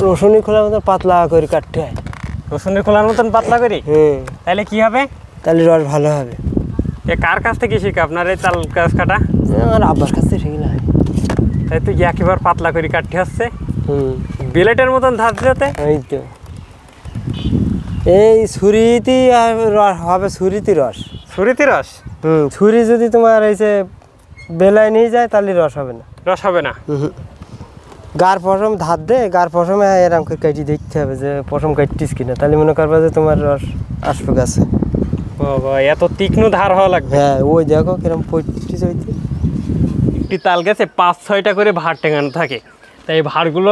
রসুনি খোলার মতন পাতলা করে কাটতে হয়। রসুনের খোলার মতন পাতলা করে? তাহলে কি হবে? তাহলে রস ভালো হবে। এ কার কাছ থেকে শিখে আপনার এই তাল গাছ কাটা? আমার আব্বার কাছ থেকে শিখলাম। তাই তো একেবারে পাতলা করে কাটতে হচ্ছে, বিলেটের মতন ধারতে। এই তো এই ছুরিতে রস হবে, ছুরিতে রস। ছুরিতে রস? ছুরি যদি তোমার এই যে বেলায় নিয়ে যায় তাহলে রস হবে না। রস হবে না? গার পশম ধার দে, গার পশমে এরকম করে কাটি দেখতে হবে যে পশম কাটতিস কিনা, তাহলে মনে করবা যে তোমার রস আসবে গাছে। বাবা, এত তীক্ষ্ণ ধার হওয়া লাগবে? হ্যাঁ, ওই দেখো কিরকম পড়তিস হইতে। একটি তাল গাছে 5-6টা করে ভাড় টেঙানো থাকে, তাই এই ভাড়গুলো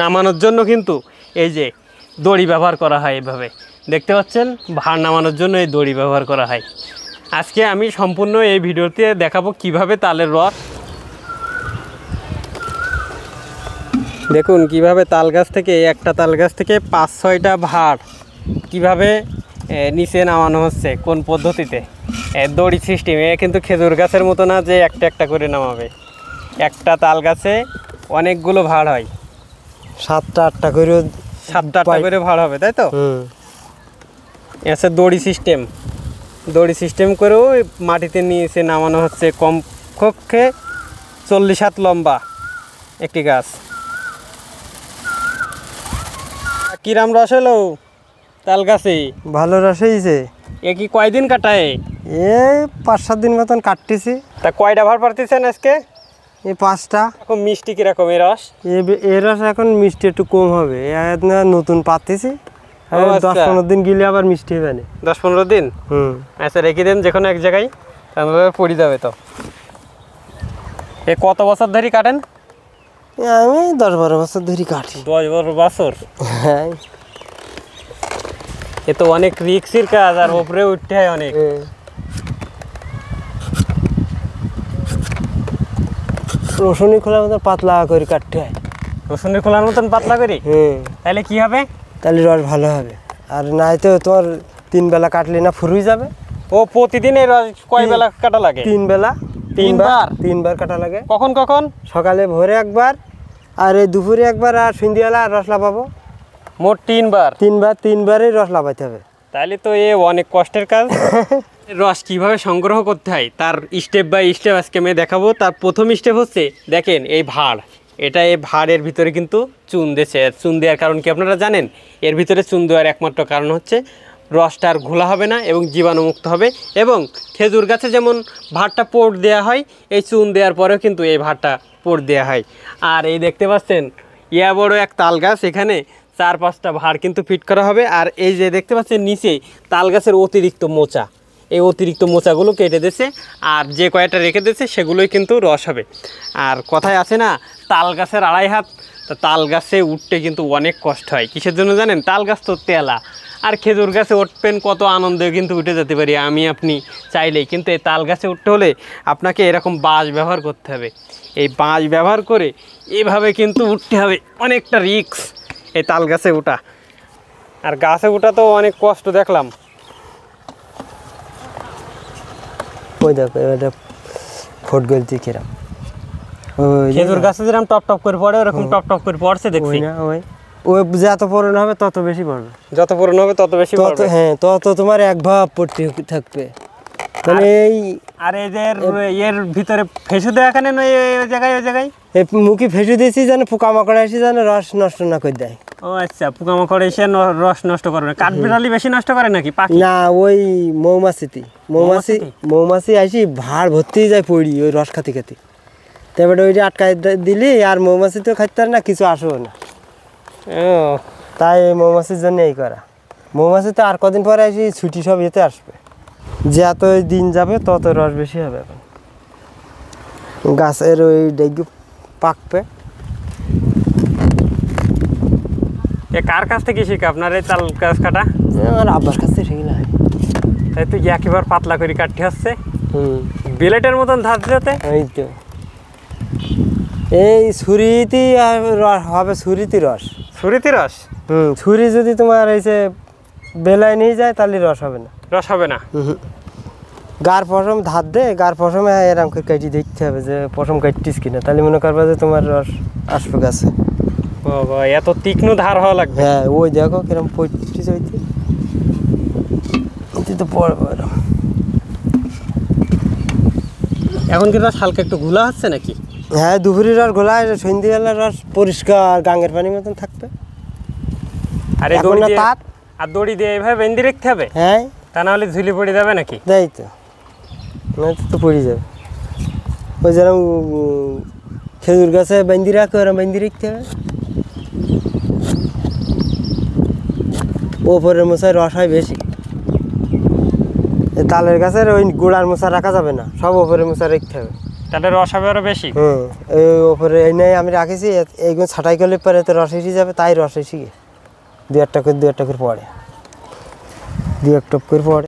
নামানোর জন্য কিন্তু এই যে দড়ি ব্যবহার করা হয়। এভাবে দেখতে পাচ্ছেন, ভাড় নামানোর জন্য এই দড়ি ব্যবহার করা হয়। আজকে আমি সম্পূর্ণ এই ভিডিওতে দেখাবো কিভাবে তালের রস, দেখুন কিভাবে তাল গাছ থেকে, একটা তাল গাছ থেকে 5-6টা ভাড় কিভাবে নিচে নামানো হচ্ছে, কোন পদ্ধতিতে। দড়ি সিস্টেম। এ কিন্তু খেজুর গাছের মতো না যে একটা একটা করে নামাবে। একটা তাল গাছে অনেকগুলো ভাড় হয়, 7টা-8টা করে, 7টা-8টা করে ভাড় হবে, তাই তো? এসে দড়ি সিস্টেম, দড়ি সিস্টেম করেও মাটিতে নিচে নামানো হচ্ছে। কমপক্ষে 40 হাত লম্বা একটি গাছ। কিরাম রস হলো তাল গাছে? ভালো রস হয়েছে। এ কি কয়দিন কাটায়? এই 5-7 দিন মতন কাটতেছি। তা কয়টা ভাড় পারতেছেন আজকে? এই 5টা। এখন মিষ্টি কিরকম এর রস? এর রস এখন মিষ্টি একটু কম হবে, নতুন পাতেছি। 10-15 দিন গেলে আবার মিষ্টি হবে না। 10-15 দিন? আচ্ছা, রেখে দেন যে কোনো এক জায়গায়, তাহলে পড়ে যাবে তো। এ কত বছর ধরে কাটেন? আমি 10-12 বছর ধরে কাটি। 10-12 বছর? হ্যাঁ। এ তো অনেক রিক্সের কাজ, আর উপরে উঠতে হয় অনেক। রসুনি খোলার মতন পাতলা করে কাটতে হয়। রসুনের খোলার মতন পাতলা করে? তাহলে কি হবে? তাহলে রস ভালো হবে। আর নাই তো তোমার 3 বেলা কাটলে না ফুরুই যাবে। ও, প্রতিদিন এই রস কয় বেলা কাটা লাগে? 3 বেলা। 3 বার কাটা লাগে। কখন কখন? সকালে ভোরে একবার, আর এই দুপুরে একবার, আর সন্ধ্যাবেলা রস লাগাবো। মোট 3 বার? 3 বারই রস লাগাইতে হবে। তাহলে তো এ অনেক কষ্টের কাজ। রস কিভাবে সংগ্রহ করতে হয় তার স্টেপ বাই স্টেপ আজকে আমি দেখাবো। তার প্রথম স্টেপ হচ্ছে, দেখেন এই ভাড়, এটা এই ভাড়ের ভিতরে কিন্তু চুন দিয়েছে। চুন দেওয়ার কারণ কি আপনারা জানেন? এর ভিতরে চুন দেওয়ার একমাত্র কারণ হচ্ছে রসটা আর ঘোলা হবে না এবং জীবাণুমুক্ত হবে। এবং খেজুর গাছে যেমন ভাড়টা পোড় দেওয়া হয়, এই চুন দেওয়ার পরেও কিন্তু এই ভাড়টা পোড় দেওয়া হয়। আর এই দেখতে পাচ্ছেন ইয়া বড় এক তাল গাছ, এখানে 4-5টা ভাড় কিন্তু ফিট করা হবে। আর এই যে দেখতে পাচ্ছেন নিচে তাল গাছের অতিরিক্ত মোচা, এই অতিরিক্ত মোচাগুলো কেটে দিয়েছে, আর যে কয়টা রেখে দিয়েছে সেগুলোই কিন্তু রস হবে। আর কথায় আছে না, তাল গাছের 2.5 হাত, তা তাল গাছে উঠতে কিন্তু অনেক কষ্ট হয়। কিসের জন্য জানেন? তাল গাছ তো তেলা, আর খেজুর গাছে উঠবেন কত আনন্দে কিন্তু উঠে যেতে পারি আমি আপনি চাইলেই, কিন্তু এই তাল গাছে উঠতে হলে আপনাকে এরকম বাঁশ ব্যবহার করতে হবে। এই বাঁশ ব্যবহার করে এভাবে কিন্তু উঠতে হবে, অনেকটা রিস্ক এই তাল গাছে ওঠা। আর গাছে ওঠা তো অনেক কষ্ট দেখলাম। ওই দেখো এটা ফোট গলতি কিরম, খেজুর গাছে যেরকম টপ টপ করে পড়ে ওরকম টপ টপ করে পড়ছে দেখছি। ওই যত পুরন হবে তত বেশি পড়বে, যত পুরন হবে তত বেশি পড়বে। হ্যাঁ, তত তোমার এক ভাব পড়তে থাকবে। মানে এই আর এর ভিতরে ফেসু দেওয়া কেন ওই জায়গায় এই মুখে ফেসু দিয়েছি যেন পোকামাকড় এসে যেন রস নষ্ট না করে দেয়। ও আচ্ছা, পোকামাকড় এসে রস নষ্ট করবে। কাঠবিড়ালি বেশি নষ্ট করে নাকি পাখি? না, ওই মৌমাছি আসি ভাড় ভর্তি যায় পড়ি ওই রস খাতে খাতে, তারপরে ওইটা আটকায় দিলি আর মৌমাছি তো খাইতে পারে না, কিছু আসবে না। তাই মৌমাছির জন্য এই করা। মৌমাছি তো আর কদিন পরে আসি ছুটি সব এতে আসবে, যে এত দিন যাবে তত রস বেশি হবে। এখন গাছের ওই ডেঙ্গু পাকবে। কার কাছ থেকে শিখে আপনার এই তাল গাছ কাটা? আমার আব্বার কাছ থেকে শিখলাম। তাই তো একেবারে পাতলা করে কাটতে হচ্ছে, বিলেটের মতন ধারতে। এই তো এই ছুরিতে হবে, ছুরিতে রস। ছুরিতে রস? ছুরি যদি তোমার এই যে বেলায় নিয়ে যায় তাহলে রস হবে না। রস হবে না? গার পশম ধার দে, গার পশমে এরকম করে কাটি দেখতে হবে যে পশম কাটতিস কিনা, তাহলে মনে করবা যে তোমার রস আসবে গাছে। ও বাবা এত তীক্ষ্ণ ধার হওয়া লাগবে। হ্যাঁ ওই দেখো কিরম পড়ছি হইতে তো পড়বো। এখন কি রস হালকা একটু ঘোলা হচ্ছে নাকি? হ্যাঁ দুপুরের রস ঘোলা, সন্ধ্যেবেলার রস পরিষ্কার গাঙ্গের পানির মতন থাকবে। আর এই এখন দড়ি না দিয়ে তাঁত। আর দড়ি দিয়ে এইভাবে বেঁধে রাখতে হবে, হ্যাঁ তা না হলে ঝুলি পড়ে যাবে নাকি? দেয় তো, নয়তো তো পড়ে যাবে। ওই যেরকম খেজুর গাছে বেঁধে রাখে ওরা বেঁধে রাখতে হবে। ওপরের মশায় রস হয় বেশি, এই তালের গাছের ওই গোড়ার মশা রাখা যাবে না, সব ওপরের মশা রাখতে হবে। তাহলে রস হবে আরো বেশি। এই ওপরে এই নেই আমি রাখেছি, এইগুলো ছাঁটাই করলে পরে তো রস এসে যাবে, তাই রস এসে দু একটা করে পড়ে, দু এক টপ করে পড়ে।